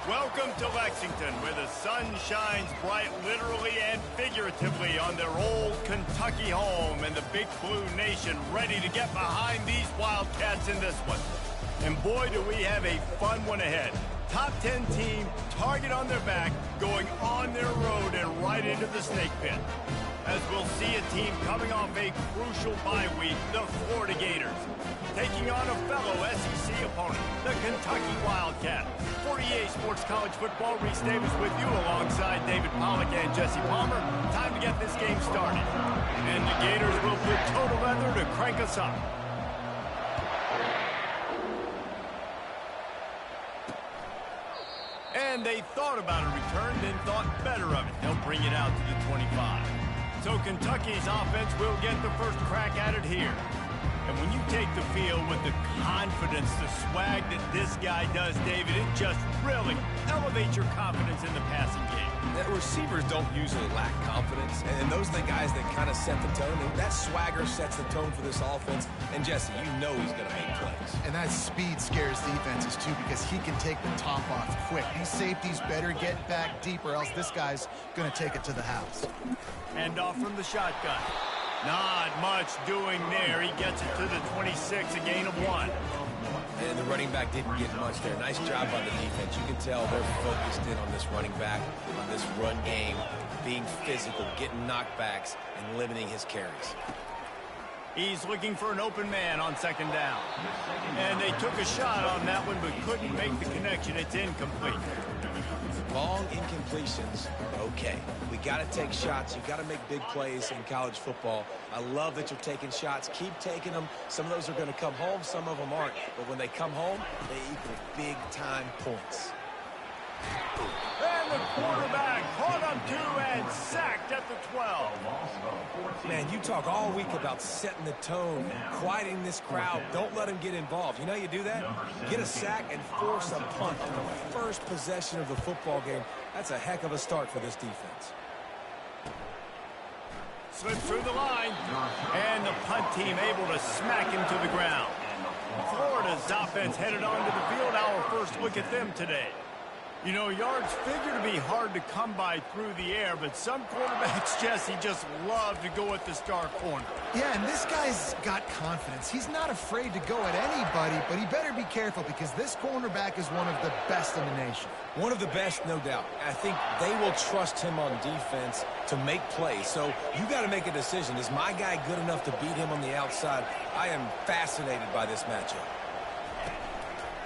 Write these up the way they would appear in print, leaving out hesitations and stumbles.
Welcome to Lexington, where the sun shines bright literally and figuratively on their old Kentucky home, and the Big Blue Nation ready to get behind these Wildcats in this one. And boy, do we have a fun one ahead. Top 10 team, target on their back, going on their road and right into the snake pit. As we'll see a team coming off a crucial bye week, the Florida Gators, taking on a fellow SEC opponent, the Kentucky Wildcats. 48 Sports College Football, Reese Davis with you alongside David Pollack and Jesse Palmer. Time to get this game started. And the Gators will put total leather to crank us up. And they thought about a return, then thought better of it. They'll bring it out to the 25. So Kentucky's offense will get the first crack at it here. And when you take the field with the confidence, the swag that this guy does, David, it just really elevates your confidence in the passing game. The receivers don't usually lack confidence, and those are the guys that kind of set the tone. And that swagger sets the tone for this offense. And Jesse, you know he's going to make plays. And that speed scares defenses too, because he can take the top off quick. These safeties better get back deep, or else this guy's going to take it to the house. Hand off from the shotgun. Not much doing there. He gets it to the 26, a gain of 1. And the running back didn't get much there. Nice job on the defense. You can tell they're focused in on this running back, on this run game, being physical, getting knockbacks, and limiting his carries. He's looking for an open man on second down. And they took a shot on that one, but couldn't make the connection. It's incomplete. Long incompletions are okay. We got to take shots. You got to make big plays in college football. I love that you're taking shots. Keep taking them. Some of those are going to come home. Some of them aren't. But when they come home, they equal big-time points. And the quarterback caught him two and sacked at the 12. Man, you talk all week about setting the tone, quieting this crowd. Don't let them get involved. You know how you do that? Get a sack and force a punt on the first possession of the football game. That's a heck of a start for this defense. Slips through the line, and the punt team able to smack him to the ground. Florida's offense headed onto the field. Our first look at them today. You know, yards figure to be hard to come by through the air, but some quarterbacks, Jesse, just love to go at the star corner. Yeah, and this guy's got confidence. He's not afraid to go at anybody, but he better be careful, because this cornerback is one of the best in the nation. One of the best, no doubt. I think they will trust him on defense to make plays. So you got to make a decision. Is my guy good enough to beat him on the outside? I am fascinated by this matchup.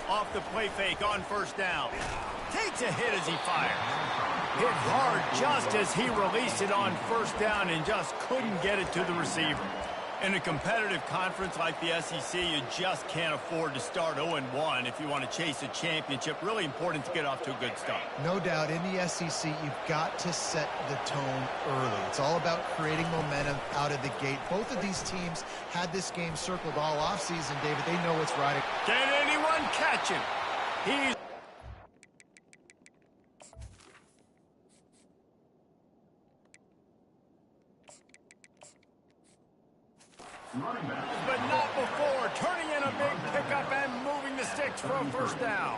Off the play fake on first down. Takes a hit as he fires. Hit hard just as he released it on first down and just couldn't get it to the receiver. In a competitive conference like the SEC, you just can't afford to start 0-1 if you want to chase a championship. Really important to get off to a good start. No doubt, in the SEC, you've got to set the tone early. It's all about creating momentum out of the gate. Both of these teams had this game circled all offseason, David. They know what's right. Can anyone catch him? He's but not before, turning in a big pickup and moving the sticks for a first down.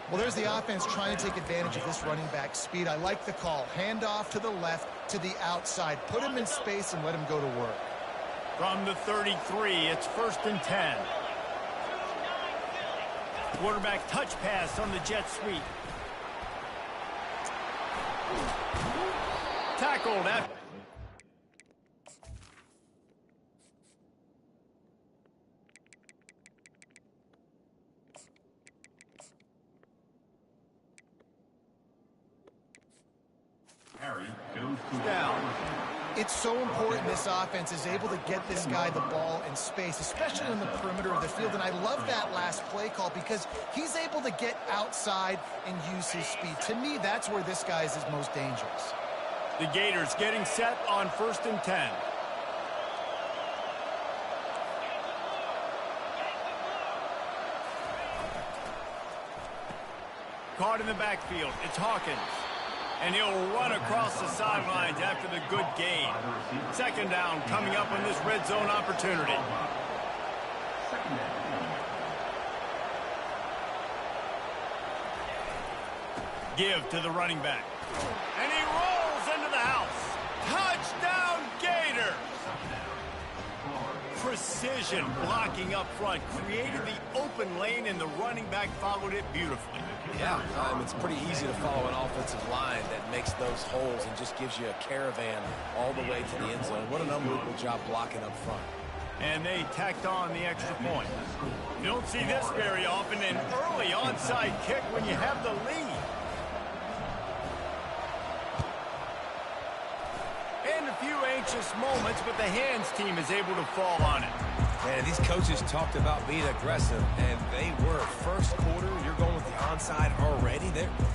Well, there's the offense trying to take advantage of this running back speed. I like the call. Hand off to the left, to the outside. Put him in space and let him go to work. From the 33, it's 1st and 10. Quarterback touch pass on the jet sweep. Tackled after. Down. It's so important this offense is able to get this guy the ball in space, especially on the perimeter of the field. And I love that last play call, because he's able to get outside and use his speed. To me, that's where this guy is his most dangerous. The Gators getting set on 1st and 10. Caught in the backfield. It's Hawkins. And he'll run across the sidelines after the good gain. 2nd down coming up on this red zone opportunity. Give to the running back. And he rolls into the house. Touchdown, Gators! Precision blocking up front created the open lane, and the running back followed it beautifully. Yeah, it's pretty easy to follow an offensive line that makes those holes and just gives you a caravan all the way to the end zone. What an unbelievable job blocking up front. And they tacked on the extra point. You don't see this very often, an early onside kick when you have the lead. And a few anxious moments, but the hands team is able to fall on it. Man, these coaches talked about being aggressive, and they were. First quarter, you're going with the onside already.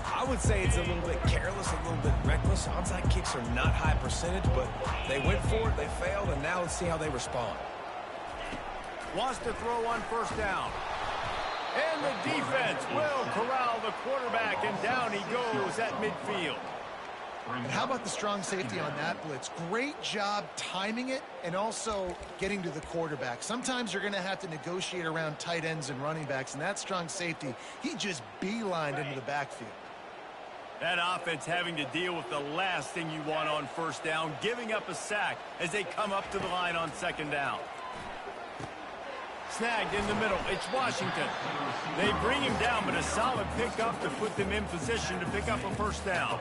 I would say it's a little bit careless, a little bit reckless. Onside kicks are not high percentage, but they went for it, they failed, and now let's see how they respond. Wants to throw on first down. And the defense will corral the quarterback, and down he goes at midfield. And how about the strong safety on that blitz? Great job timing it and also getting to the quarterback. Sometimes you're going to have to negotiate around tight ends and running backs, and that strong safety, he just beelined into the backfield. That offense having to deal with the last thing you want on first down, giving up a sack as they come up to the line on second down. Snagged in the middle. It's Washington. They bring him down, but a solid pickup to put them in position to pick up a first down.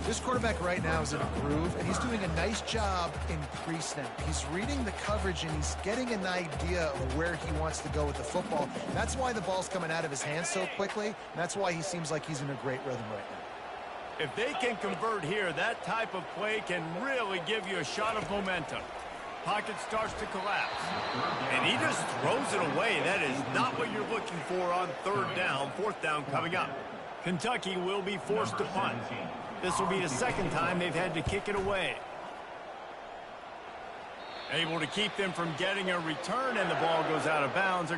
This quarterback right now is in a groove, and he's doing a nice job in pre-snap. He's reading the coverage, and he's getting an idea of where he wants to go with the football. That's why the ball's coming out of his hands so quickly, and that's why he seems like he's in a great rhythm right now. If they can convert here, that type of play can really give you a shot of momentum. Pocket starts to collapse. And he just throws it away. That is not what you're looking for on third down. Fourth down coming up. Kentucky will be forced to punt. This will be the second time they've had to kick it away. Able to keep them from getting a return, and the ball goes out of bounds.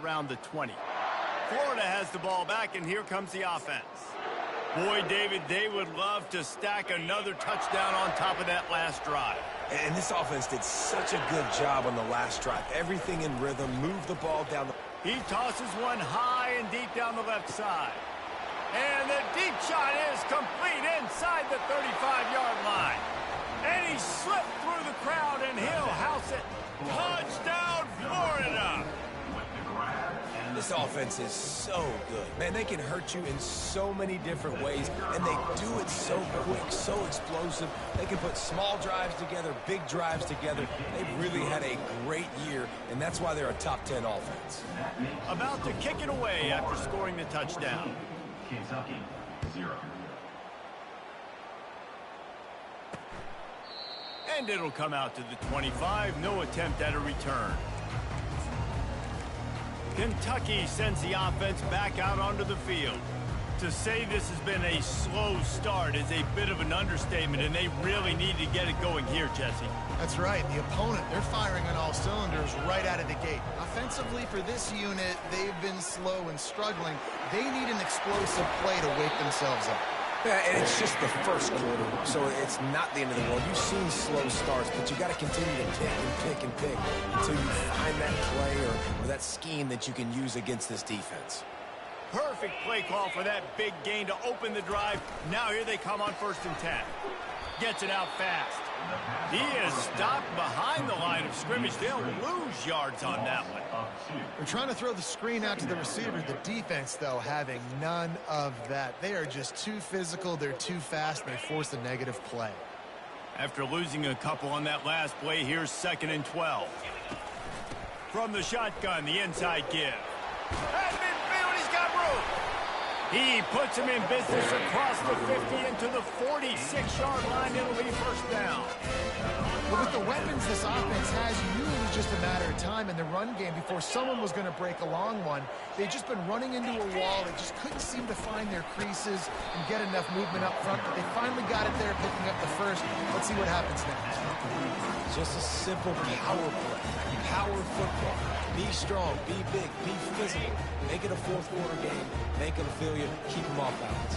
Around the 20. Florida has the ball back, and here comes the offense. Boy, David, they would love to stack another touchdown on top of that last drive. And this offense did such a good job on the last drive. Everything in rhythm, moved the ball down the... He tosses one high and deep down the left side. And the deep shot is complete inside the 35-yard line. And he slipped through the crowd, and he'll house it. Touchdown, Florida! This offense is so good. Man, they can hurt you in so many different ways, and they do it so quick, so explosive. They can put small drives together, big drives together. They've really had a great year, and that's why they're a top 10 offense. About to kick it away after scoring the touchdown. Kentucky, 0. And it'll come out to the 25. No attempt at a return. Kentucky sends the offense back out onto the field. To say this has been a slow start is a bit of an understatement, and they really need to get it going here, Jesse. That's right. The opponent, they're firing on all cylinders right out of the gate. Offensively, for this unit, they've been slow and struggling. They need an explosive play to wake themselves up. Yeah, and it's just the first quarter, so it's not the end of the world. You've seen slow starts, but you got to continue to pick and pick and pick until you find that play or that scheme that you can use against this defense. Perfect play call for that big gain to open the drive. Now here they come on 1st and 10. Gets it out fast. He is stopped behind the line of scrimmage. They'll lose yards on that one. They're trying to throw the screen out to the receiver. The defense, though, having none of that. They are just too physical. They're too fast, and they force a negative play. After losing a couple on that last play, here's 2nd and 12. From the shotgun, the inside give. At midfield, he's got room. He puts him in business across the 50 into the 46-yard line. It'll be 1st down. Well, with the weapons this offense has, you knew it was just a matter of time in the run game before someone was going to break a long one. They've just been running into a wall. They just couldn't seem to find their creases and get enough movement up front, but they finally got it there, picking up the first. Let's see what happens next. Just a simple power play. Power football. Be strong, be big, be physical. Make it a 4th quarter game. Make them feel you. Keep them off balance.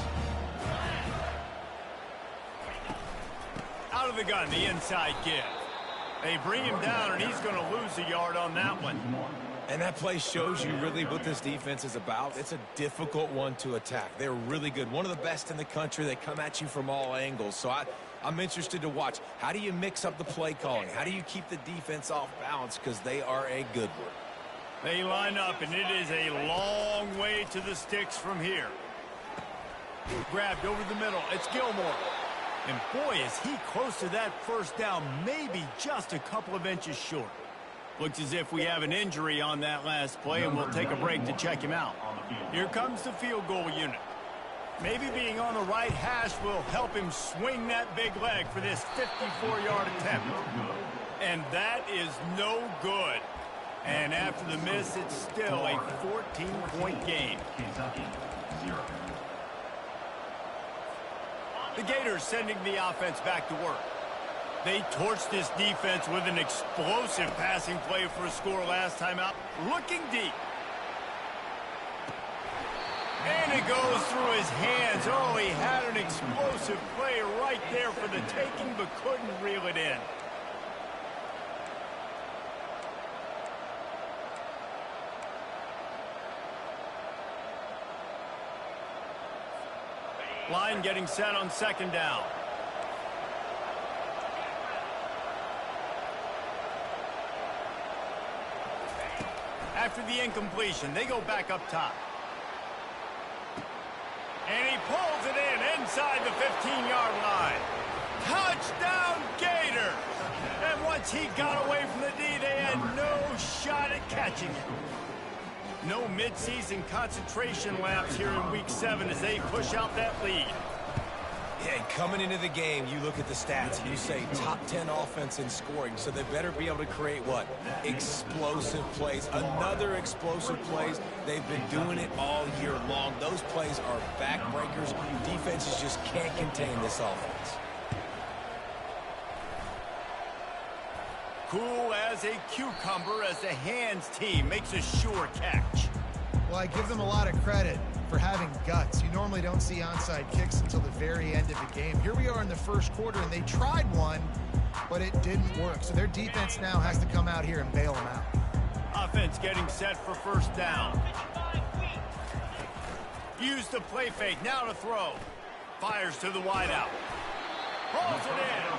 Out of the gun, the inside give. They bring him down, and he's going to lose a yard on that one. And that play shows you really what this defense is about. It's a difficult one to attack. They're really good. One of the best in the country. They come at you from all angles. So I'm interested to watch. How do you mix up the play calling? How do you keep the defense off balance? Because they are a good one. They line up, and it is a long way to the sticks from here. Grabbed over the middle. It's Gilmore. And boy, is he close to that 1st down, maybe just a couple of inches short. Looks as if we have an injury on that last play, and we'll take a break to check him out. Here comes the field goal unit. Maybe being on the right hash will help him swing that big leg for this 54-yard attempt. And that is no good. And after the miss, it's still a 14-point game. The Gators sending the offense back to work. They torched this defense with an explosive passing play for a score last time out. Looking deep. And it goes through his hands. Oh, he had an explosive play right there for the taking, but couldn't reel it in. Line getting set on 2nd down. After the incompletion, they go back up top. And he pulls it in inside the 15-yard line. Touchdown, Gator! And once he got away from the D, they had no shot at catching it. No midseason concentration laps here in Week 7 as they push out that lead. Yeah, and coming into the game, you look at the stats and you say top 10 offense in scoring, so they better be able to create what? Explosive plays. Another explosive plays. They've been doing it all year long. Those plays are backbreakers. Defenses just can't contain this offense. Cool as a cucumber as the hands team makes a sure catch. Well, I give them a lot of credit for having guts. You normally don't see onside kicks until the very end of the game. Here we are in the 1st quarter, and they tried one, but it didn't work. So their defense now has to come out here and bail them out. Offense getting set for 1st down. Use the play fake, now to throw. Fires to the wideout. Pulls it in.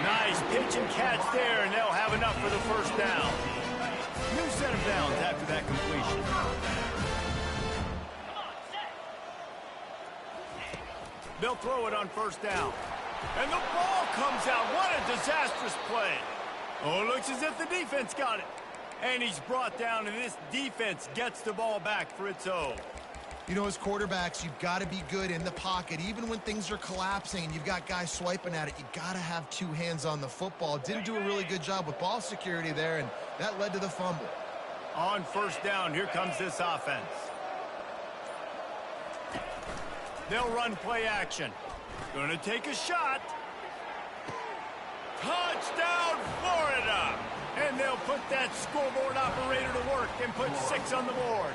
Nice pitch and catch there, and they'll have enough for the 1st down. New set of downs after that completion. They'll throw it on 1st down. And the ball comes out. What a disastrous play. Oh, it looks as if the defense got it. And he's brought down, and this defense gets the ball back for its own. You know, as quarterbacks, you've got to be good in the pocket. Even when things are collapsing and you've got guys swiping at it, you got to have two hands on the football. Didn't do a really good job with ball security there, and that led to the fumble. On first down, here comes this offense. They'll run play action. Gonna take a shot. Touchdown, Florida! And they'll put that scoreboard operator to work and put 6 on the board.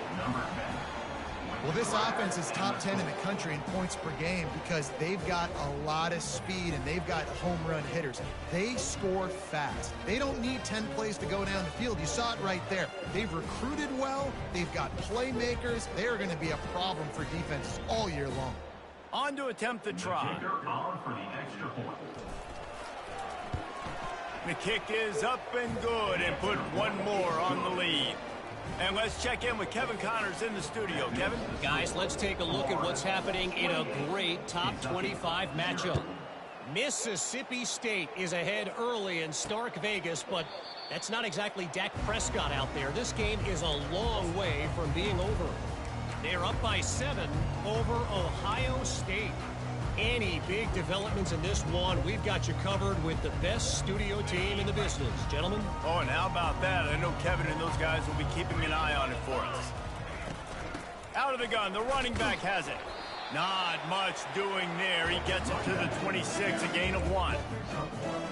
Well, this offense is top 10 in the country in points per game because they've got a lot of speed and they've got home run hitters. They score fast. They don't need 10 plays to go down the field. You saw it right there. They've recruited well. They've got playmakers. They are going to be a problem for defenses all year long. On to attempt the try. The kick is up and good and put one more on the lead. And let's check in with Kevin Connors in the studio. Kevin? Guys, let's take a look at what's happening in a great top 25 matchup. Mississippi State is ahead early in Stark Vegas, but that's not exactly Dak Prescott out there. This game is a long way from being over. They're up by 7 over Ohio State. Any big developments in this one, we've got you covered with the best studio team in the business. Gentlemen? Oh, and how about that? I know Kevin and those guys will be keeping an eye on it for us. Out of the gun, the running back has it. Not much doing there. He gets it to the 26, a gain of 1.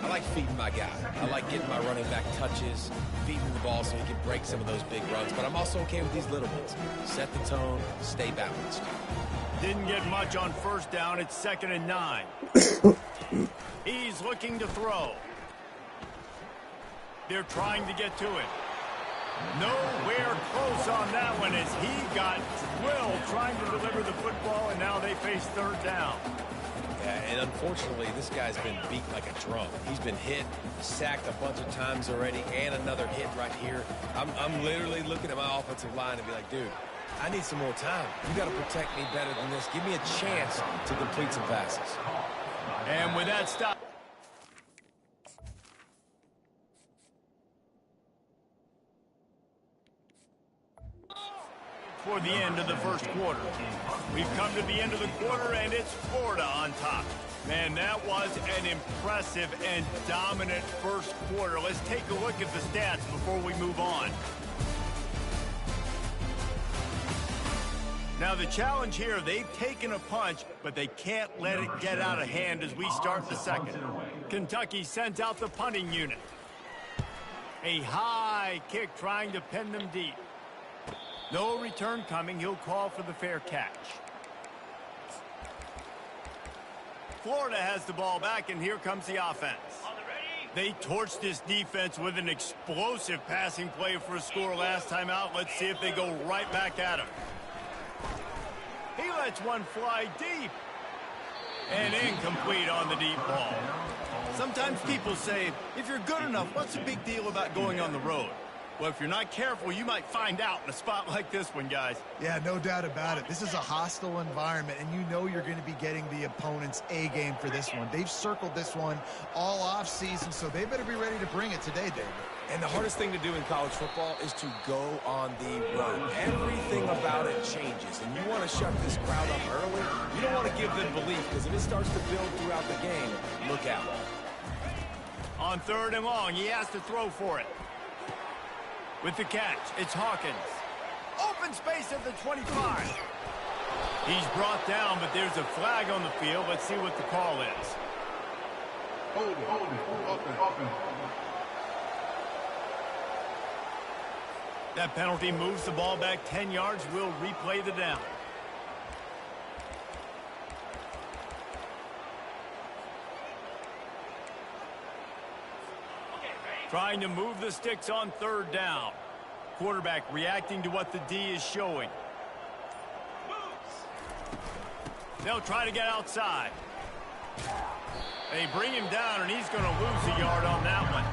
I like feeding my guy. I like getting my running back touches, feeding the ball so he can break some of those big runs. But I'm also okay with these little ones. Set the tone, stay balanced. Didn't get much on first down. It's 2nd and 9. He's looking to throw. They're trying to get to it. Nowhere close on that one as he got drilled trying to deliver the football, and now they face 3rd down. Yeah, and unfortunately, this guy's been beat like a drum. He's been hit, sacked a bunch of times already, and another hit right here. I'm literally looking at my offensive line and be like, dude, I need some more time. You got to protect me better than this. Give me a chance to complete some passes. And with that stop. For the end of the first quarter. We've come to the end of the quarter, and it's Florida on top. Man, that was an impressive and dominant first quarter. Let's take a look at the stats before we move on. Now, the challenge here, they've taken a punch, but they can't let it get out of hand as we start the second. Kentucky sends out the punting unit. A high kick trying to pin them deep. No return coming. He'll call for the fair catch. Florida has the ball back, and here comes the offense. They torched this defense with an explosive passing play for a score last time out. Let's see if they go right back at him. He lets one fly deep. And incomplete on the deep ball. Sometimes people say, if you're good enough, what's the big deal about going on the road? Well, if you're not careful, you might find out in a spot like this one, guys. Yeah, no doubt about it. This is a hostile environment, and you know you're going to be getting the opponent's A game for this one. They've circled this one all off season, so they better be ready to bring it today, David. And the hardest thing to do in college football is to go on the road. Everything about it changes, and you want to shut this crowd up early. You don't want to give them belief, because if it starts to build throughout the game, look out. On 3rd and long, he has to throw for it. With the catch, it's Hawkins. Open space at the 25. He's brought down, but there's a flag on the field. Let's see what the call is. Hold it, open. That penalty moves the ball back 10 yards. We'll replay the down. Trying to move the sticks on 3rd down. Quarterback reacting to what the D is showing. They'll try to get outside. They bring him down, and he's going to lose a yard on that one.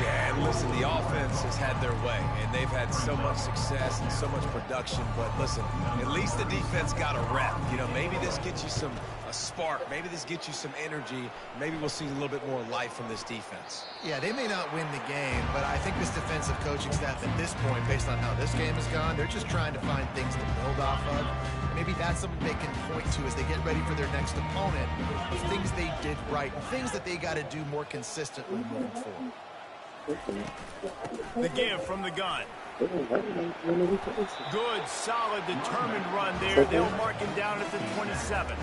Yeah, and listen, the offense has had their way, and they've had so much success and so much production. But listen, at least the defense got a rep. You know, maybe this gets you some a spark. Maybe this gets you some energy. Maybe we'll see a little bit more life from this defense. Yeah, they may not win the game, but I think this defensive coaching staff at this point, based on how this game has gone, they're just trying to find things to build off of. Maybe that's something they can point to as they get ready for their next opponent, of things they did right and things that they got to do more consistently moving forward. The give from the gun. Good, solid, determined run there. They'll mark him down at the 27.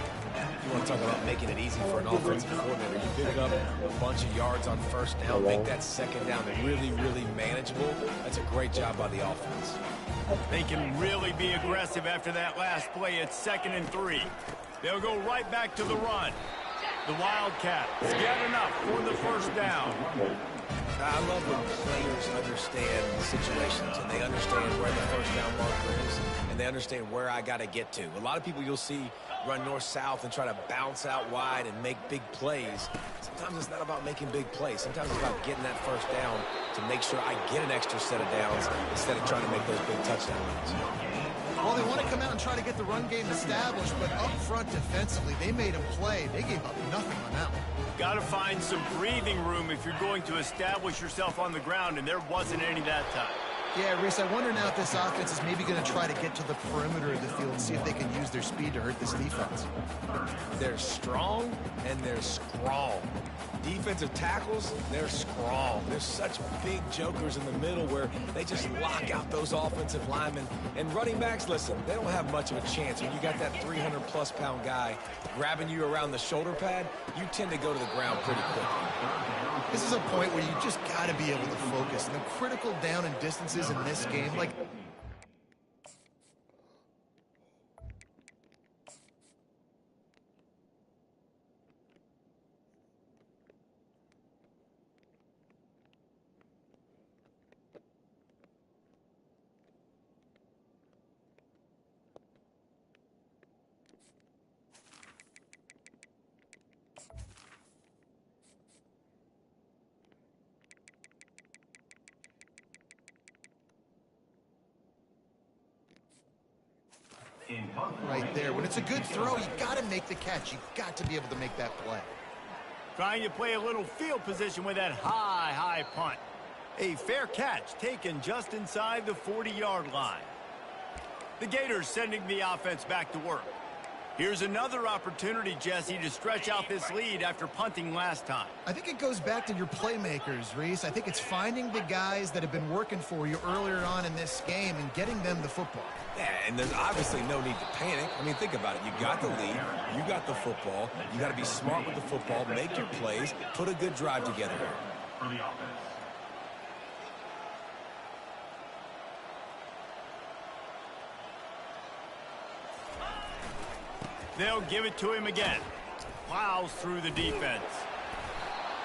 You want to talk about making it easy for an offensive coordinator. You pick up a bunch of yards on first down, make that second down really, really manageable. That's a great job by the offense. They can really be aggressive after that last play. It's 2nd and 3. They'll go right back to the run. The Wildcats get enough for the first down. I love when players understand situations and they understand where the first down marker is and they understand where I got to get to. A lot of people you'll see run north-south and try to bounce out wide and make big plays. Sometimes it's not about making big plays. Sometimes it's about getting that first down to make sure I get an extra set of downs instead of trying to make those big touchdown runs. Well, they want to come out and try to get the run game established, but up front defensively, they made them play. They gave up nothing on that one. Got to find some breathing room if you're going to establish yourself on the ground, and there wasn't any that time. Yeah, Reese, I wonder now if this offense is maybe going to try to get to the perimeter of the field and see if they can use their speed to hurt this defense. They're strong and they're strong. Defensive tackles, they're strong. There's such big jokers in the middle where they just lock out those offensive linemen. And running backs, listen, they don't have much of a chance. When you got that 300-plus pound guy grabbing you around the shoulder pad, you tend to go to the ground pretty quickly. This is a point where you just got to be able to focus. And the critical down and distances in this game, like... right there. When it's a good throw, you got to make the catch. You got to be able to make that play. Trying to play a little field position with that high punt. A fair catch taken just inside the 40-yard line. The Gators sending the offense back to work. Here's another opportunity, Jesse, to stretch out this lead after punting last time. I think it goes back to your playmakers, Reese. I think it's finding the guys that have been working for you earlier on in this game and getting them the football. Yeah, and there's obviously no need to panic. I mean, think about it. You got the lead. You got the football. You got to be smart with the football, make your plays, put a good drive together here. For the offense. They'll give it to him again. Plows through the defense.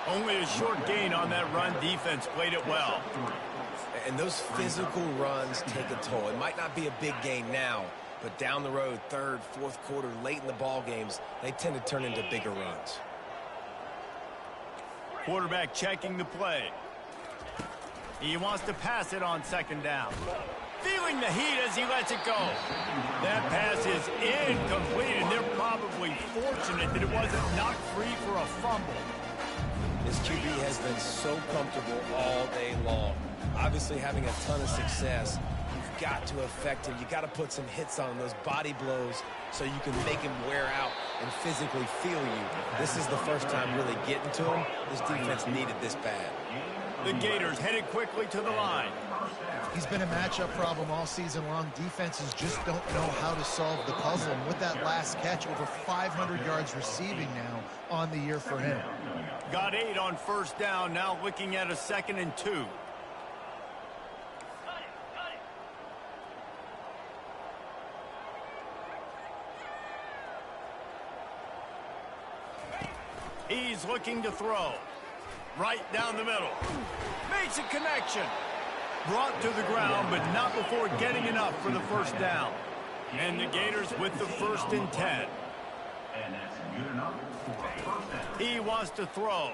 Only a short gain on that run. Defense played it well. And those physical runs take a toll. It might not be a big gain now, but down the road, third, fourth quarter, late in the ball games, they tend to turn into bigger runs. Quarterback checking the play. He wants to pass it on second down. Feeling the heat as he lets it go. That pass is incomplete, and they're probably fortunate that it wasn't knocked free for a fumble. This QB has been so comfortable all day long. Obviously having a ton of success. You've got to affect him. You've got to put some hits on those body blows so you can make him wear out and physically feel you. This is the first time really getting to him. This defense needed this bad. The Gators headed quickly to the line. He's been a matchup problem all season long. Defenses just don't know how to solve the puzzle. And with that last catch, over 500 yards receiving now on the year for him. Got 8 on first down, now looking at a 2nd and 2. He's looking to throw. Right down the middle. Makes a connection. Brought to the ground, but not before getting enough for the first down. And the Gators with the 1st and 10. And that's good enough for a first down. He wants to throw.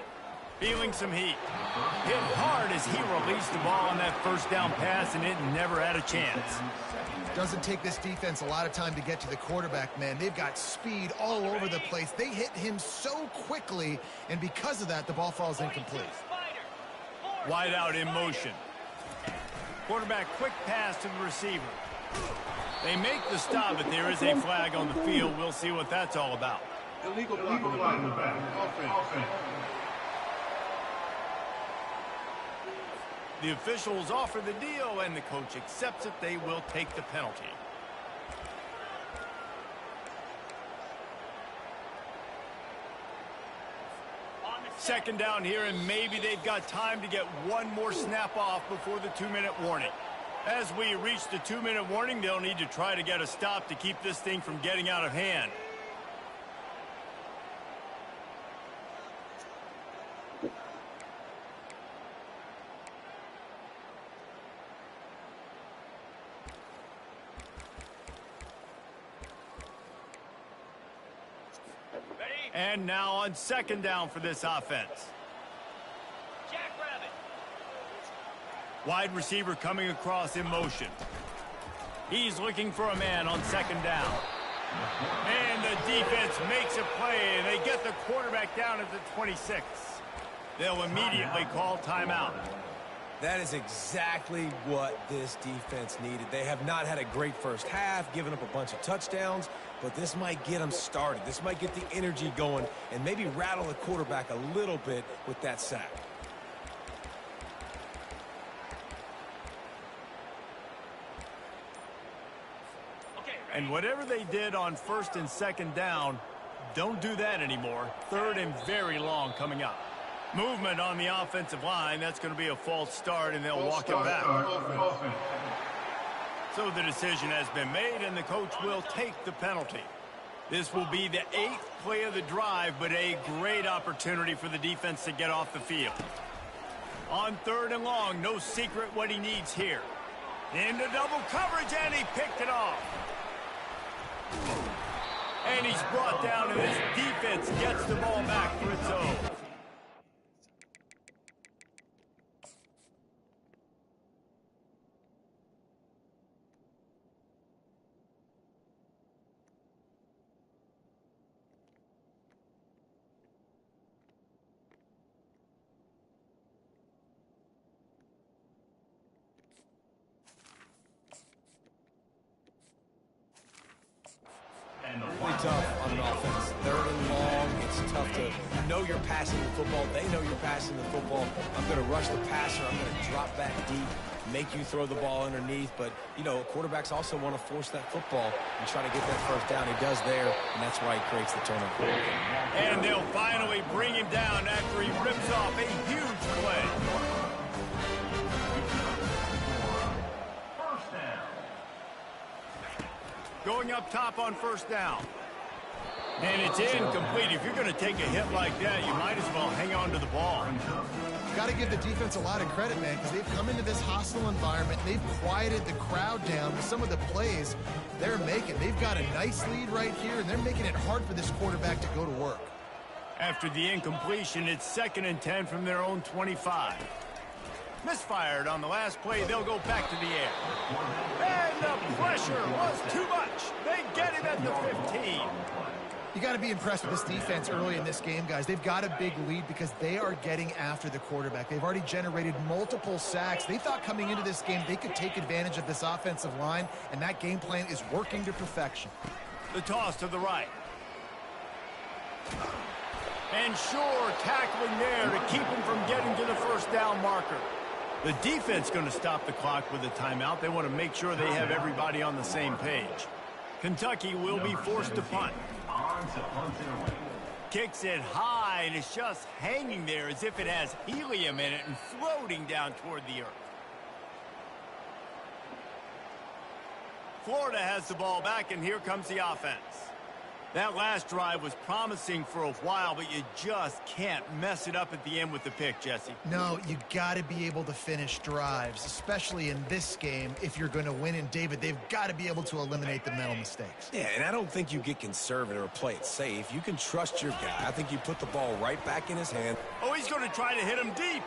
Feeling some heat. Hit hard as he released the ball on that first down pass, and it never had a chance. Doesn't take this defense a lot of time to get to the quarterback, man. They've got speed all over the place. They hit him so quickly, and because of that, the ball falls incomplete. Wide out in motion. Quarterback quick pass to the receiver. They make the stop, but there is a flag on the field. We'll see what that's all about. Illegal flag in the back. Offense. The officials offer the deal, and the coach accepts it. They will take the penalty. Second down here, and maybe they've got time to get one more snap off before the 2-minute warning. As we reach the 2-minute warning, they'll need to try to get a stop to keep this thing from getting out of hand. And now on second down for this offense. Wide receiver coming across in motion. He's looking for a man on second down. And the defense makes a play, and they get the quarterback down at the 26. They'll immediately call timeout. That is exactly what this defense needed. They have not had a great first half, giving up a bunch of touchdowns, but this might get them started. This might get the energy going and maybe rattle the quarterback a little bit with that sack. And whatever they did on first and second down, don't do that anymore. Third and very long coming up. Movement on the offensive line. That's going to be a false start, and they'll walk it back. So the decision has been made, and the coach will take the penalty. This will be the 8th play of the drive, but a great opportunity for the defense to get off the field. On third and long, no secret what he needs here. Into double coverage, and he picked it off. And he's brought down, and this defense gets the ball back for its own. Really tough on an offense. Third and long, it's tough to know you're passing the football. They know you're passing the football. I'm going to rush the passer. I'm going to drop back deep, make you throw the ball underneath. But, you know, quarterbacks also want to force that football and try to get that first down. He does there, and that's why he creates the turnover. And they'll finally bring him down after he rips off a huge play. Going up top on first down. And it's incomplete. If you're going to take a hit like that, you might as well hang on to the ball. Got to give the defense a lot of credit, man, because they've come into this hostile environment. They've quieted the crowd down with some of the plays they're making. They've got a nice lead right here, and they're making it hard for this quarterback to go to work. After the incompletion, it's 2nd and 10 from their own 25. Misfired on the last play. They'll go back to the air. And the pressure was too much. They get him at the 15. You got to be impressed with this defense early in this game, guys. They've got a big lead because they are getting after the quarterback. They've already generated multiple sacks. They thought coming into this game they could take advantage of this offensive line, and that game plan is working to perfection. The toss to the right. And sure, tackling there to keep him from getting to the first down marker. The defense going to stop the clock with a timeout. They want to make sure they have everybody on the same page. Kentucky will be forced to punt. Kicks it high, and it's just hanging there as if it has helium in it and floating down toward the earth. Florida has the ball back, and here comes the offense. That last drive was promising for a while, but you just can't mess it up at the end with the pick, Jesse. No, you got to be able to finish drives, especially in this game if you're going to win. And, David, they've got to be able to eliminate the mental mistakes. Yeah, and I don't think you get conservative or play it safe. You can trust your guy. I think you put the ball right back in his hand. Oh, he's going to try to hit him deep.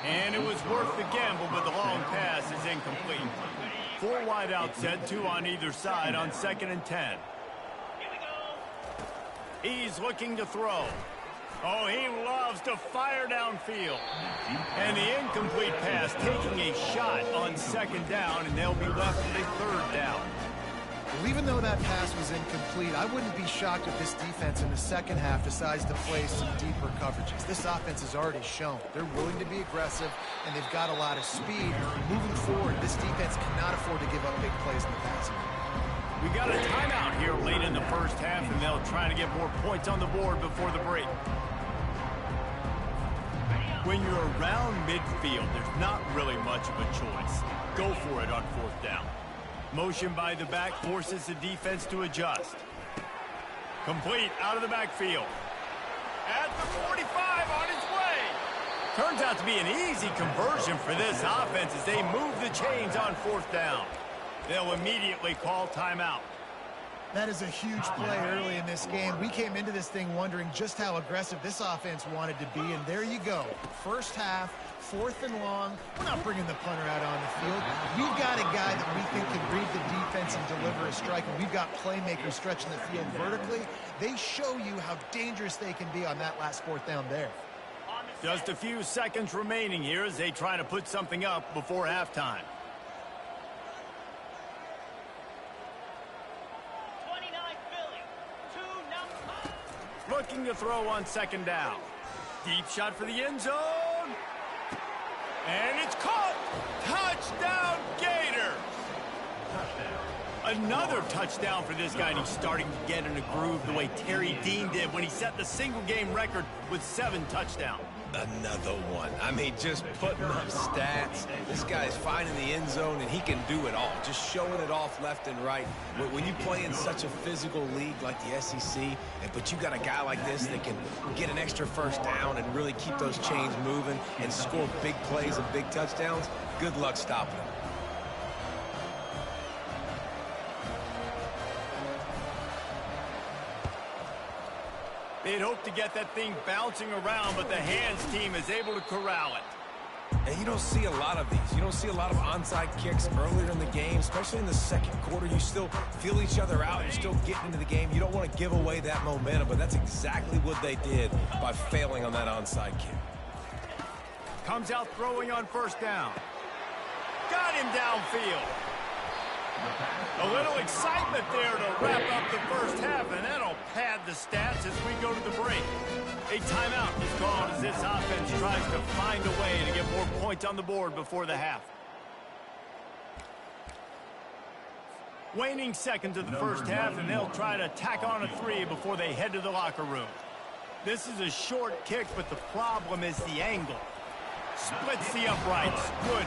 And it was worth the gamble, but the long pass is incomplete. 4 wide out set, 2 on either side on 2nd and 10. He's looking to throw. Oh, he loves to fire downfield. And the incomplete pass taking a shot on 2nd down, and they'll be left with a 3rd down. Well, even though that pass was incomplete, I wouldn't be shocked if this defense in the second half decides to play some deeper coverages. This offense has already shown they're willing to be aggressive, and they've got a lot of speed. Moving forward, this defense cannot afford to give up big plays in the passing game. We got a timeout here late in the first half, and they'll try to get more points on the board before the break. When you're around midfield, there's not really much of a choice. Go for it on 4th down. Motion by the back forces the defense to adjust. Complete out of the backfield. At the 45 on its way. Turns out to be an easy conversion for this offense as they move the chains on 4th down. They'll immediately call timeout. That is a huge play early in this game. We came into this thing wondering just how aggressive this offense wanted to be, and there you go. First half, 4th and long. We're not bringing the punter out on the field. We've got a guy that we think can read the defense and deliver a strike, and we've got playmakers stretching the field vertically. They show you how dangerous they can be on that last 4th down there. Just a few seconds remaining here as they try to put something up before halftime. Looking to throw on 2nd down. Deep shot for the end zone. And it's caught. Touchdown, Gator. Another touchdown for this guy, and he's starting to get in a groove the way Terry Dean did when he set the single-game record with 7 touchdowns. Another one. I mean, just putting up stats. This guy's finding the end zone, and he can do it all. Just showing it off left and right. When you play in such a physical league like the SEC, but you got a guy like this that can get an extra 1st down and really keep those chains moving and score big plays and big touchdowns, good luck stopping him. They'd hope to get that thing bouncing around, but the hands team is able to corral it. And you don't see a lot of these. You don't see a lot of onside kicks earlier in the game, especially in the 2nd quarter. You still feel each other out. You're still getting into the game. You don't want to give away that momentum, but that's exactly what they did by failing on that onside kick. Comes out throwing on 1st down. Got him downfield. A little excitement there to wrap up the first half, and that'll pad the stats as we go to the break. A timeout is called as this offense tries to find a way to get more points on the board before the half. Waning seconds of the first half, and they'll try to tack on a 3 before they head to the locker room. This is a short kick, but the problem is the angle. Splits the uprights. Good.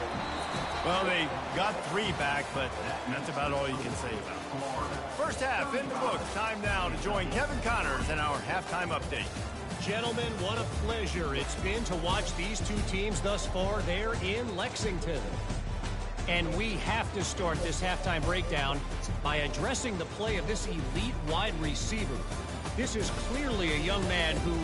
Well, they got 3 back, but that's about all you can say about it. First half in the books. Time now to join Kevin Connors in our halftime update. Gentlemen, what a pleasure it's been to watch these 2 teams thus far. They're in Lexington. And we have to start this halftime breakdown by addressing the play of this elite wide receiver. This is clearly a young man who,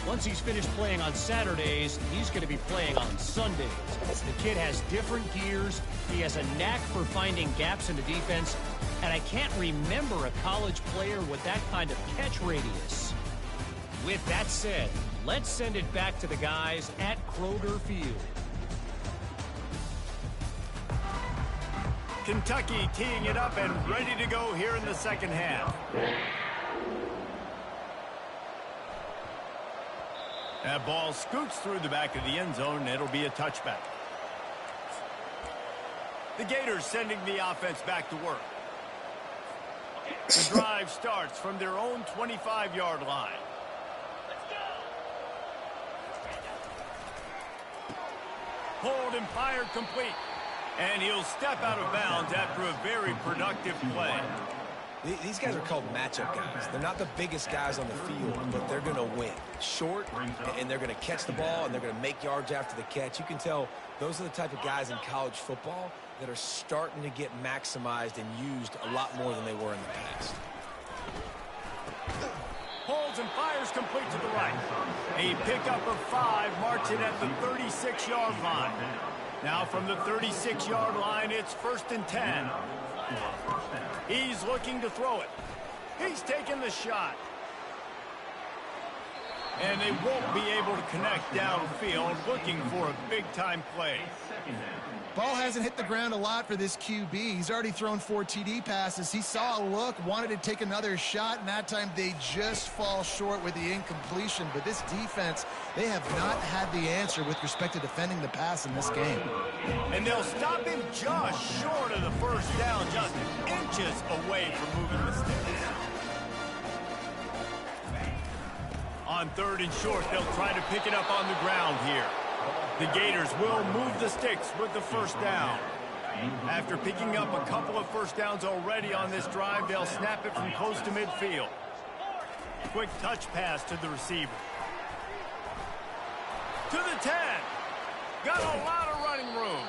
once he's finished playing on Saturdays, he's going to be playing on Sundays. The kid has different gears. He has a knack for finding gaps in the defense. And I can't remember a college player with that kind of catch radius. With that said, let's send it back to the guys at Kroger Field. Kentucky teeing it up and ready to go here in the second half. That ball scoots through the back of the end zone, and it'll be a touchback. The Gators sending the offense back to work. The drive starts from their own 25-yard line. Hold and fire complete. And he'll step out of bounds after a very productive play. These guys are called matchup guys. They're not the biggest guys on the field, but they're going to win. Short, and they're going to catch the ball, and they're going to make yards after the catch. You can tell those are the type of guys in college football that are starting to get maximized and used a lot more than they were in the past. Holds and fires complete to the right. A pickup of 5, marks it at the 36-yard line. Now from the 36-yard line, it's 1st and 10. He's looking to throw it. He's taking the shot. And they won't be able to connect downfield, looking for a big-time play. Ball hasn't hit the ground a lot for this QB. He's already thrown 4 TD passes. He saw a look, wanted to take another shot, and that time they just fall short with the incompletion. But this defense, they have not had the answer with respect to defending the pass in this game. And they'll stop him just short of the first down, just inches away from moving the sticks. On 3rd and short, they'll try to pick it up on the ground here. The Gators will move the sticks with the first down. After picking up a couple of first downs already on this drive, they'll snap it from close to midfield. Quick touch pass to the receiver. To the 10. Got a lot of running room.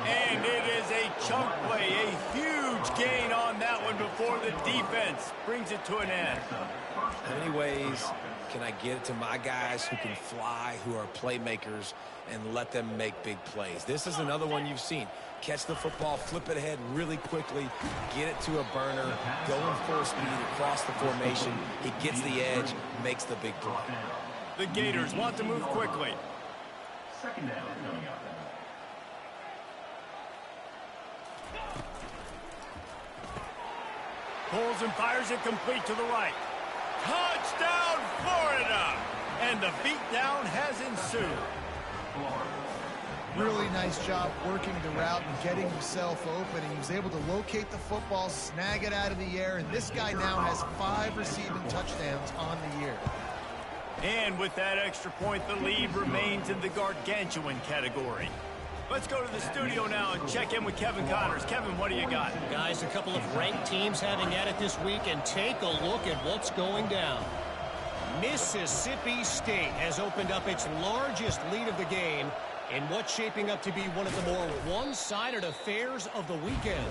And it is a chunk play, a huge gain on that one before the defense brings it to an end. How many ways can I get it to my guys who can fly, who are playmakers, and let them make big plays? This is another one you've seen. Catch the football, flip it ahead really quickly, get it to a burner, go in full speed across the formation. He gets the edge, makes the big play. The Gators want to move quickly. 2nd down coming up. Pulls and fires it complete to the right. Touchdown, Florida! And the beatdown has ensued. Really nice job working the route and getting himself open. He was able to locate the football, snag it out of the air, and this guy now has 5 receiving touchdowns on the year. And with that extra point, the lead remains in the gargantuan category. Let's go to the studio now and check in with Kevin Connors. Kevin, what do you got? Guys, a couple of ranked teams having at it this week, and take a look at what's going down. Mississippi State has opened up its largest lead of the game in what's shaping up to be one of the more one-sided affairs of the weekend.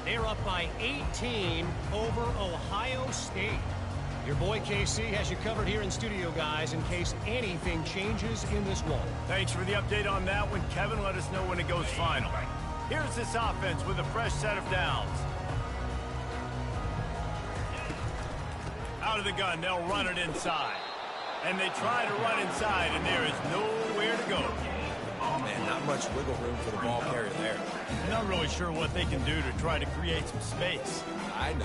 They're up by 18 over Ohio State. Your boy KC has you covered here in studio, guys, in case anything changes in this one. Thanks for the update on that one, Kevin. Let us know when it goes final. Here's this offense with a fresh set of downs. Out of the gun, they'll run it inside. And they try to run inside, and there is nowhere to go. Man, not much wiggle room for the ball carrier there. Not really sure what they can do to try to create some space. I know.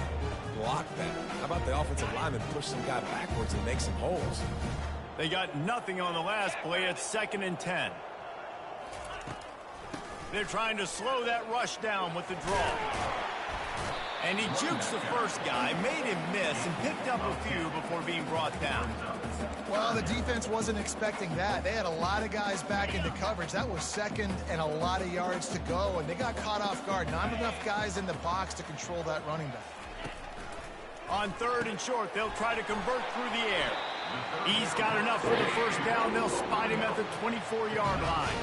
Block better. How about the offensive lineman push some guy backwards and make some holes? They got nothing on the last play. It's 2nd and 10. They're trying to slow that rush down with the draw. And he jukes the first guy, made him miss, and picked up a few before being brought down. Well, the defense wasn't expecting that. They had a lot of guys back into coverage. That was 2nd and a lot of yards to go, and they got caught off guard. Not enough guys in the box to control that running back. On 3rd and short, they'll try to convert through the air. He's got enough for the first down. They'll spot him at the 24-yard line.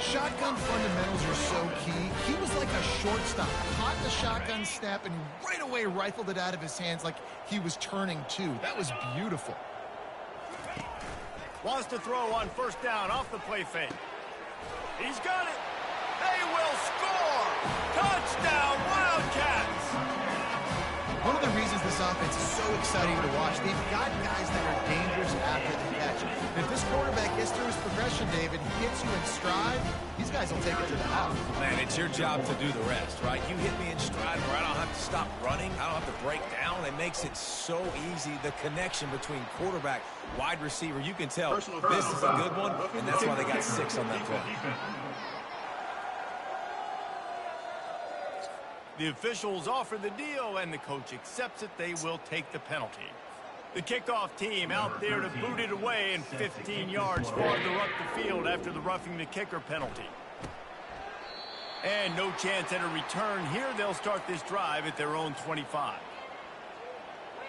Shotgun fundamentals are so key. He was like a shortstop. Caught the shotgun snap and right away rifled it out of his hands like he was turning two. That was beautiful. Wants to throw on 1st down off the play fake. He's got it. They will score. Touchdown, Wildcats. One of the reasons this offense is so exciting to watch, they've got guys that are dangerous after the catch. And if this quarterback gets through his progression, David, hits you in stride, these guys will take it to the house. Man, it's your job to do the rest, right? You hit me in stride where I don't have to stop running. I don't have to break down. It makes it so easy. The connection between quarterback, wide receiver, you can tell this is a good one, and that's why they got 6 on that play. The officials offer the deal, and the coach accepts it. They will take the penalty. The kickoff team out there to boot it away, and 15 yards farther up the field after the roughing the kicker penalty. And no chance at a return here. They'll start this drive at their own 25.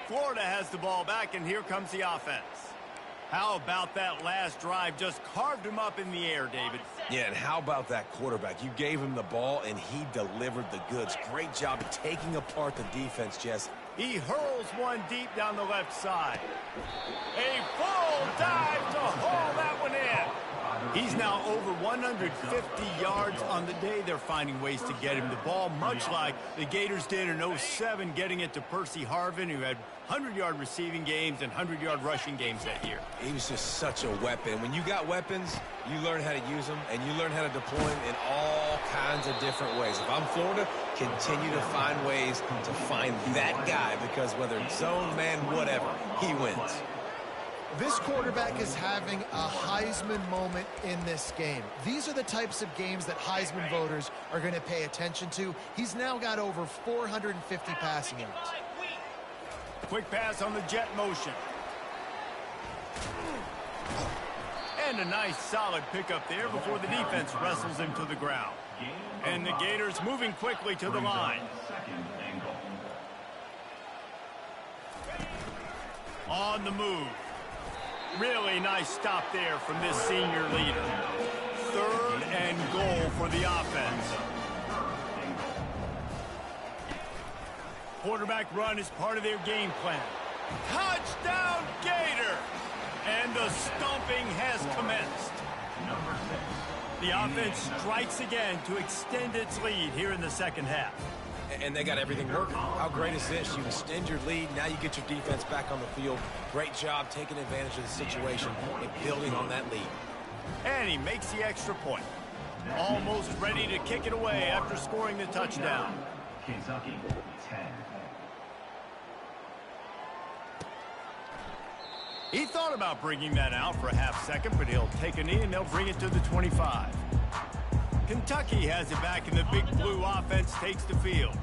Florida has the ball back, and here comes the offense. How about that last drive? Just carved him up in the air, David. Yeah, and how about that quarterback? You gave him the ball, and he delivered the goods. Great job of taking apart the defense, Jess. He hurls one deep down the left side. A full dive to haul that one in. He's now over 150 yards on the day. They're finding ways to get him the ball, much like the Gators did in 07, getting it to Percy Harvin, who had 100-yard receiving games and 100-yard rushing games that year. He was just such a weapon. When you got weapons, you learn how to use them, and you learn how to deploy them in all kinds of different ways. If I'm Florida, continue to find ways to find that guy, because whether it's zone, man, whatever, he wins. This quarterback is having a Heisman moment in this game. These are the types of games that Heisman voters are going to pay attention to. He's now got over 450 passing yards. Quick pass on the jet motion. And a nice solid pickup there before the defense wrestles him to the ground. And the Gators moving quickly to the line. On the move. Really nice stop there from this senior leader. 3rd and goal for the offense. Quarterback run is part of their game plan. Touchdown, Gator! And the stomping has commenced. The offense strikes again to extend its lead here in the second half. And they got everything working. How great is this? You extend your lead, now you get your defense back on the field. Great job taking advantage of the situation and building on that lead. And he makes the extra point. Almost ready to kick it away after scoring the touchdown. Kentucky, 10. He thought about bringing that out for a half second, but he'll take a knee and they'll bring it to the 25. Kentucky has it back, and the Big Blue offense takes the field.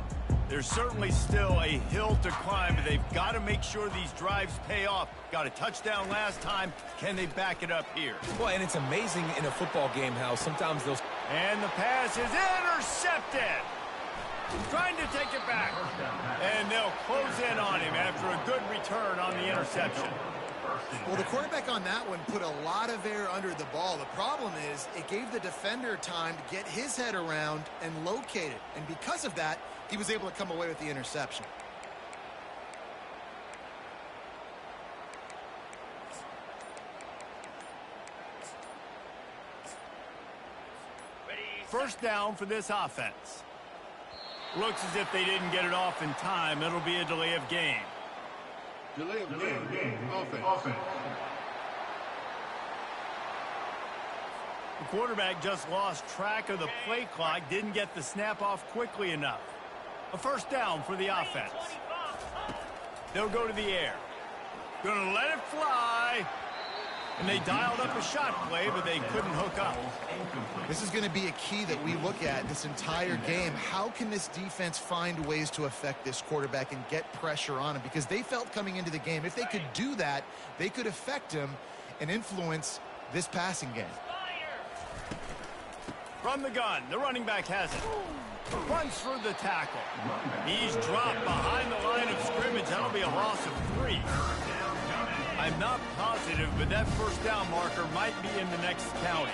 There's certainly still a hill to climb, but they've got to make sure these drives pay off. Got a touchdown last time. Can they back it up here? Well, and it's amazing in a football game how sometimes those... And the pass is intercepted. Trying to take it back. And they'll close in on him after a good return on the interception. Well, the quarterback on that one put a lot of air under the ball. The problem is it gave the defender time to get his head around and locate it. And because of that, he was able to come away with the interception. First down for this offense. Looks as if they didn't get it off in time. It'll be a delay of game. Delay of game. Offense. The quarterback just lost track of the play clock, didn't get the snap off quickly enough. A first down for the offense. They'll go to the air. Gonna let it fly. And they dialed up a shot play, but they couldn't hook up. This is going to be a key that we look at this entire game. How can this defense find ways to affect this quarterback and get pressure on him? Because they felt coming into the game, if they could do that, they could affect him and influence this passing game. From the gun, the running back has it. Runs through the tackle. He's dropped behind the line of scrimmage. That'll be a loss of 3. I'm not positive, but that first down marker might be in the next county.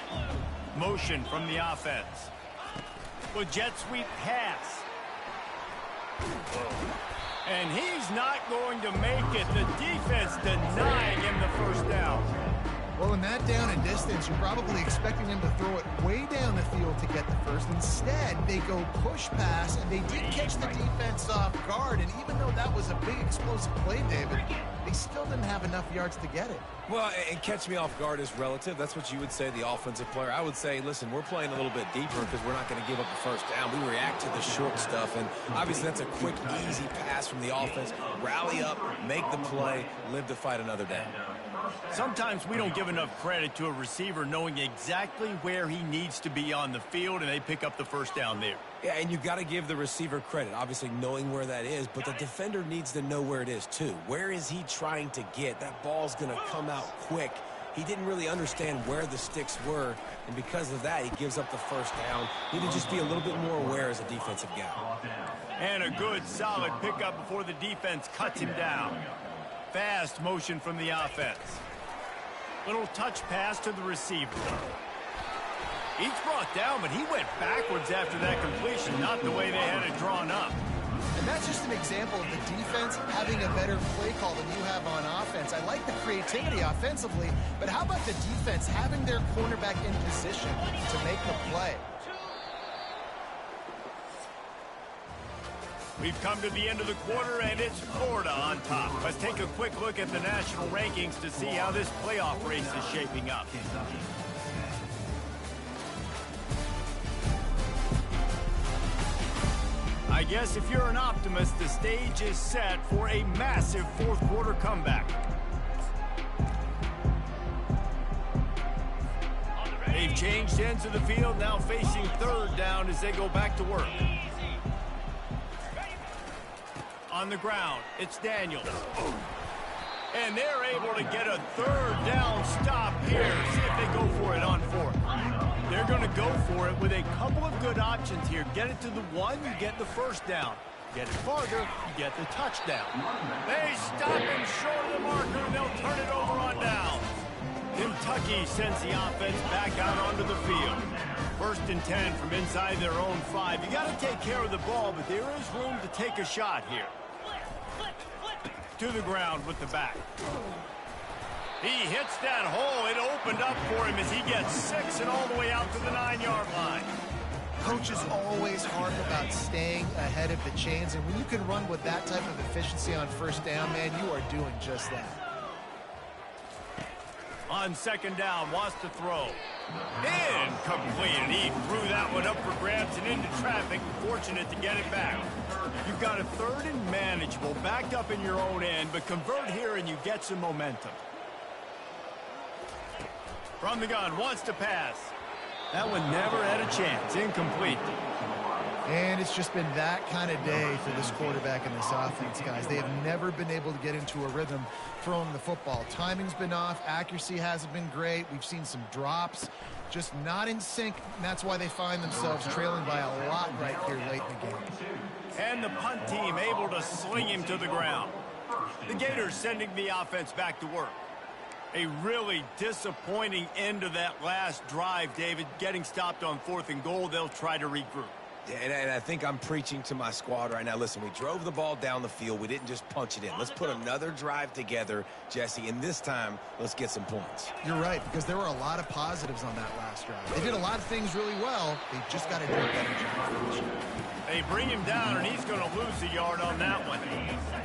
Motion from the offense. With jet sweep pass. And he's not going to make it. The defense denying him the first down. Well, in that down and distance, you're probably expecting them to throw it way down the field to get the first. Instead, they go push pass, and they did catch the defense off guard. And even though that was a big explosive play, David, they still didn't have enough yards to get it. Well, and catch me off guard is relative. That's what you would say, the offensive player. I would say, listen, we're playing a little bit deeper because we're not going to give up the first down. We react to the short stuff, and obviously that's a quick, easy pass from the offense. Rally up, make the play, live to fight another down. Sometimes we don't give enough credit to a receiver knowing exactly where he needs to be on the field, and they pick up the first down there. Yeah, and you got to give the receiver credit, obviously knowing where that is, but the defender needs to know where it is too. Where is he trying to get? That ball's going to come out quick, He didn't really understand where the sticks were, and because of that, he gives up the first down. He needed to just be a little bit more aware as a defensive guy. And a good, solid pickup before the defense cuts him down. Fast motion from the offense. Little touch pass to the receiver. He's brought down, but he went backwards after that completion, not the way they had it drawn up. And that's just an example of the defense having a better play call than you have on offense. I like the creativity offensively, but how about the defense having their cornerback in position to make the play? We've come to the end of the quarter, and it's Florida on top. Let's take a quick look at the national rankings to see how this playoff race is shaping up. I guess if you're an optimist, the stage is set for a massive fourth quarter comeback. They've changed ends of the field, now facing third down as they go back to work. On the ground, it's Daniels. And they're able to get a third down stop here. See if they go for it on fourth. They're going to go for it with a couple of good options here. Get it to the one, you get the first down. Get it farther, you get the touchdown. They stop him short of the marker, and they'll turn it over on down. Kentucky sends the offense back out onto the field. 1st and 10 from inside their own 5. You got to take care of the ball, but there is room to take a shot here. To the ground with the back. He hits that hole. It opened up for him as he gets 6 and all the way out to the 9-yard line. Coaches always harp about staying ahead of the chains, and when you can run with that type of efficiency on first down, man, you are doing just that. On 2nd down, wants to throw. Incomplete, and he threw that one up for grabs and into traffic. Fortunate to get it back. You've got a 3rd and manageable, backed up in your own end, but convert here and you get some momentum. From the gun, wants to pass. That one never had a chance. Incomplete. And it's just been that kind of day for this quarterback and this offense, guys. They have never been able to get into a rhythm throwing the football. Timing's been off. Accuracy hasn't been great. We've seen some drops. Just not in sync, and that's why they find themselves trailing by a lot right here late in the game. And the punt team able to sling him to the ground. The Gators sending the offense back to work. A really disappointing end of that last drive, David. Getting stopped on 4th and goal, they'll try to regroup. Yeah, and I think I'm preaching to my squad right now. Listen, we drove the ball down the field. We didn't just punch it in. Let's put another drive together, Jesse, and this time, let's get some points. You're right, because there were a lot of positives on that last drive. They did a lot of things really well. They just got to do a better job. They bring him down, and he's going to lose a yard on that one.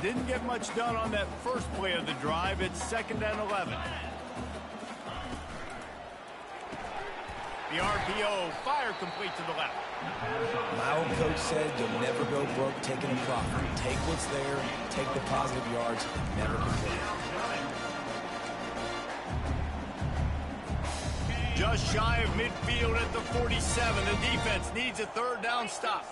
Didn't get much done on that first play of the drive. It's 2nd and 11. The RPO, fire complete to the left. My old coach said you'll never go broke taking a profit. Take what's there, take the positive yards, and never complain. Just shy of midfield at the 47. The defense needs a 3rd down stop.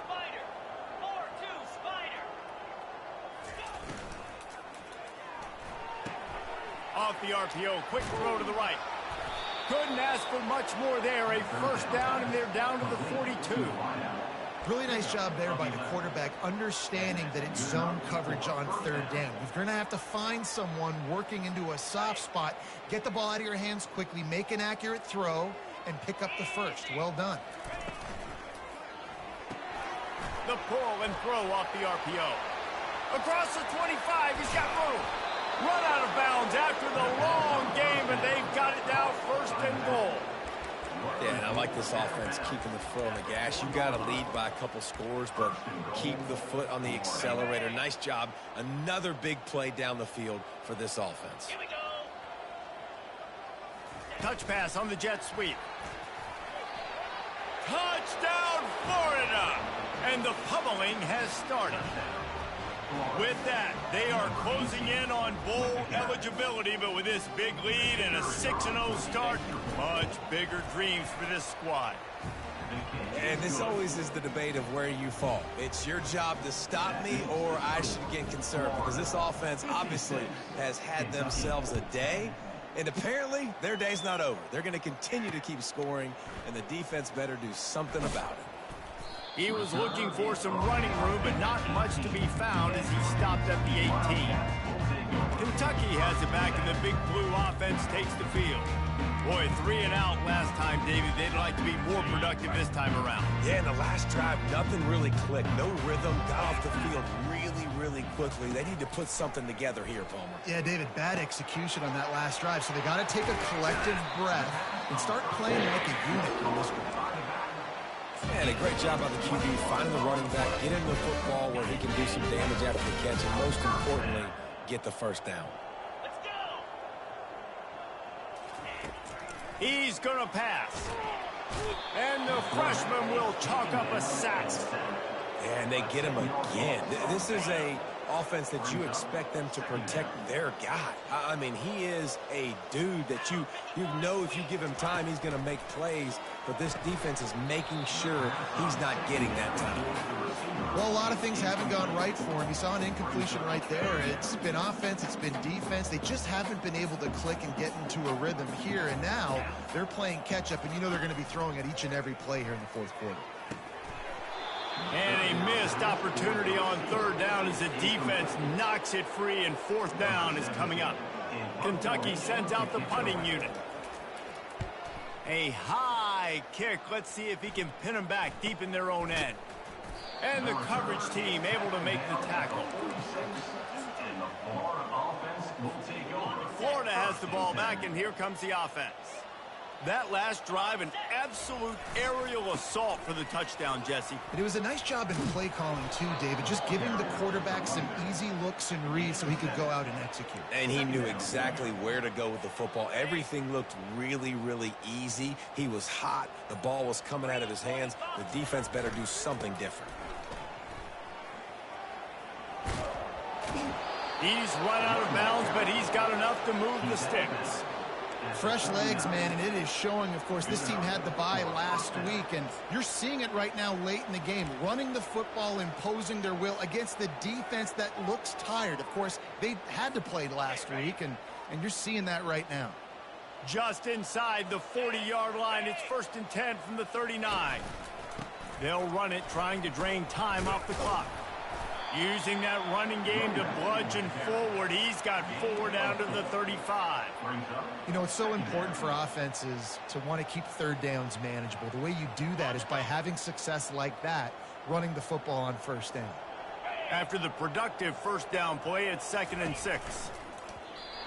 Off the RPO, quick throw to the right. Couldn't ask for much more there. A 1st down, and they're down to the 42. Really nice job there by the quarterback, understanding that it's zone coverage on 3rd down. You're going to have to find someone working into a soft spot, get the ball out of your hands quickly, make an accurate throw, and pick up the 1st. Well done. The pull and throw off the RPO. Across the 25, he's got room. Run out of bounds after the long game, and they've got it now 1st and goal. Yeah, and I like this offense, keeping the foot on the gas. You got to lead by a couple scores, but keep the foot on the accelerator. Nice job. Another big play down the field for this offense. Touch pass on the jet sweep. Touchdown, Florida! And the pummeling has started. With that, they are closing in on bowl eligibility, but with this big lead and a 6-0 start, much bigger dreams for this squad. And this always is the debate of where you fall. It's your job to stop me, or I should get concerned, because this offense obviously has had themselves a day. And apparently, their day's not over. They're going to continue to keep scoring, and the defense better do something about it. He was looking for some running room, but not much to be found as he stopped at the 18. Kentucky has it back, and the Big Blue offense takes the field. Boy, 3 and out last time, David. They'd like to be more productive this time around. Yeah, in the last drive, nothing really clicked. No rhythm, got off the field really quickly. They need to put something together here, Palmer. Yeah, David, bad execution on that last drive, so they got to take a collective breath and start playing like a unit on this one. And a great job by the QB finding the running back, get him the football where he can do some damage after the catch, and most importantly, get the first down. He's going to pass. And the freshman will chalk up a sack. And they get him again. This is a offense that you expect them to protect their guy. I mean, he is a dude that you know if you give him time, he's going to make plays. But this defense is making sure he's not getting that time. Well, a lot of things haven't gone right for him. You saw an incompletion right there. It's been offense, it's been defense. They just haven't been able to click and get into a rhythm here. And now they're playing catch-up, and you know they're going to be throwing at each and every play here in the fourth quarter. And a missed opportunity on third down as the defense knocks it free, and fourth down is coming up. Kentucky sends out the punting unit. A high kick. Let's see if he can pin them back deep in their own end. And the coverage team able to make the tackle. Florida has the ball back, and here comes the offense. That last drive, an absolute aerial assault for the touchdown, Jesse. And it was a nice job in play calling, too, David, just giving the quarterback some easy looks and reads so he could go out and execute. And he knew exactly where to go with the football. Everything looked really easy. He was hot. The ball was coming out of his hands. The defense better do something different. He's run out of bounds, but he's got enough to move the sticks. Fresh legs, man, and it is showing. Of course, this team had the bye last week, and you're seeing it right now late in the game, running the football, imposing their will against the defense that looks tired. Of course, they had to play last week, and you're seeing that right now. Just inside the 40-yard line, it's 1st and 10 from the 39. They'll run it, trying to drain time off the clock. Using that running game to bludgeon forward. He's got 4 down to the 35. You know, it's so important for offenses to want to keep third downs manageable. The way you do that is by having success like that, running the football on first down. After the productive first down play, it's 2nd and 6.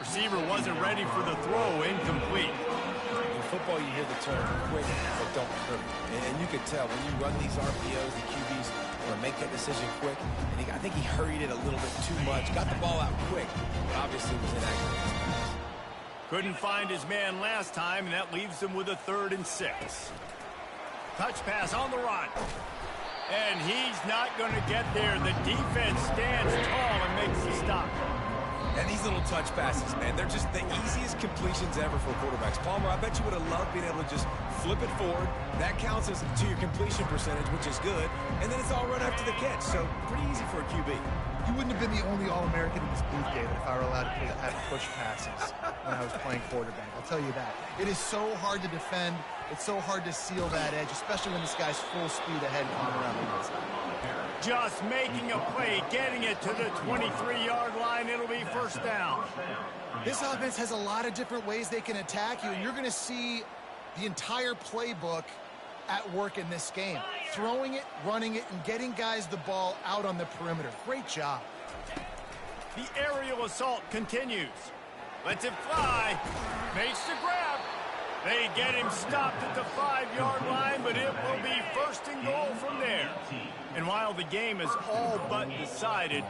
Receiver wasn't ready for the throw, incomplete. In football, you hear the term quick but don't hurt. And you could tell when you run these RPOs, the QBs or make that decision quick. And I think he hurried it a little bit too much. Got the ball out quick, but obviously was inaccurate. Couldn't find his man last time, and that leaves him with a 3rd and 6. Touch pass on the run. And he's not going to get there. The defense stands tall and makes the stop. And these little touch passes, man, they're just the easiest completions ever for quarterbacks. Palmer, I bet you would have loved being able to just flip it forward. That counts as to your completion percentage, which is good. And then it's all run after the catch, so pretty easy for a QB. You wouldn't have been the only All-American in this booth, David, if I were allowed to push passes when I was playing quarterback. I'll tell you that. It is so hard to defend. It's so hard to seal that edge, especially when this guy's full speed ahead coming around the inside. Just making a play, getting it to the 23-yard line. It'll be 1st down. This offense has a lot of different ways they can attack you, and you're going to see the entire playbook at work in this game. Throwing it, running it, and getting guys the ball out on the perimeter. Great job. The aerial assault continues. Lets it fly. Makes the grab. They get him stopped at the 5-yard line, but it will be 1st and goal from there. And while the game is all but decided,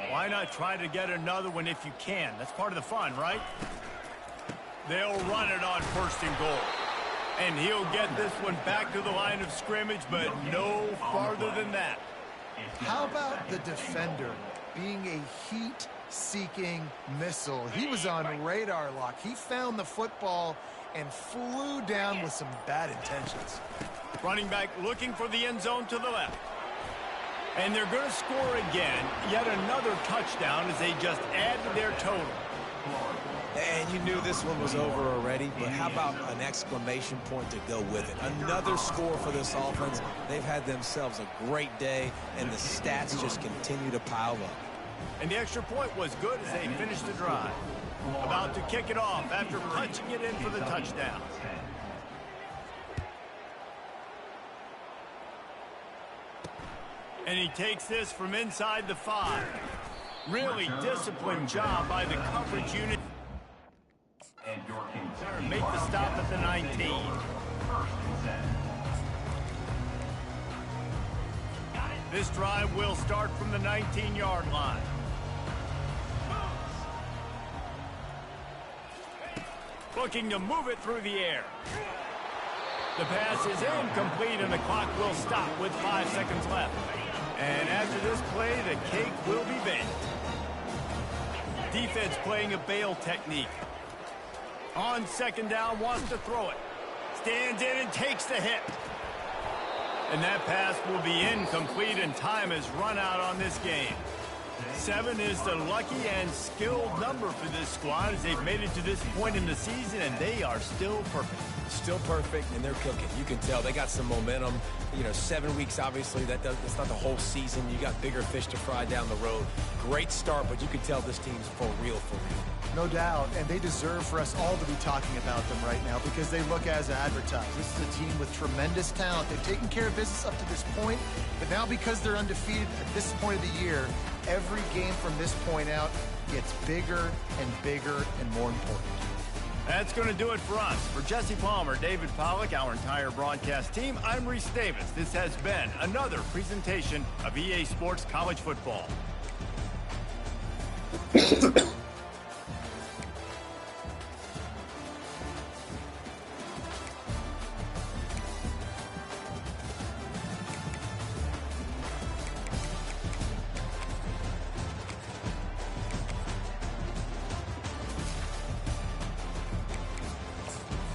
why not try to get another one if you can? That's part of the fun, right? They'll run it on 1st and goal. And he'll get this one back to the line of scrimmage, but no farther than that. How about the defender being a heat-seeking missile? He was on radar lock. He found the football and flew down with some bad intentions. Running back looking for the end zone to the left. And they're going to score again. Yet another touchdown as they just add to their total. And you knew this one was over already, but how about an exclamation point to go with it? Another score for this offense. They've had themselves a great day, and the stats just continue to pile up. And the extra point was good as they finished the drive. About to kick it off after punching it in for the touchdown. And he takes this from inside the 5. Really disciplined job by the coverage unit. Make the stop at the 19. This drive will start from the 19-yard line. Looking to move it through the air. The pass is incomplete, and the clock will stop with 5 seconds left. And after this play, the cake will be baked. Defense playing a bail technique. On second down, wants to throw it. Stands in and takes the hit. And that pass will be incomplete, and time has run out on this game. 7 is the lucky and skilled number for this squad as they've made it to this point in the season, and they are still perfect. Still perfect, and they're cooking. You can tell they got some momentum. You know, 7 weeks, obviously, that's not the whole season. You got bigger fish to fry down the road. Great start, but you can tell this team's for real, for real. No doubt, and they deserve for us all to be talking about them right now because they look as advertised. This is a team with tremendous talent. They've taken care of business up to this point, but now because they're undefeated at this point of the year, every game from this point out gets bigger and bigger and more important. That's going to do it for us. For Jesse Palmer, David Pollack, our entire broadcast team, I'm Reese Davis. This has been another presentation of EA Sports College Football.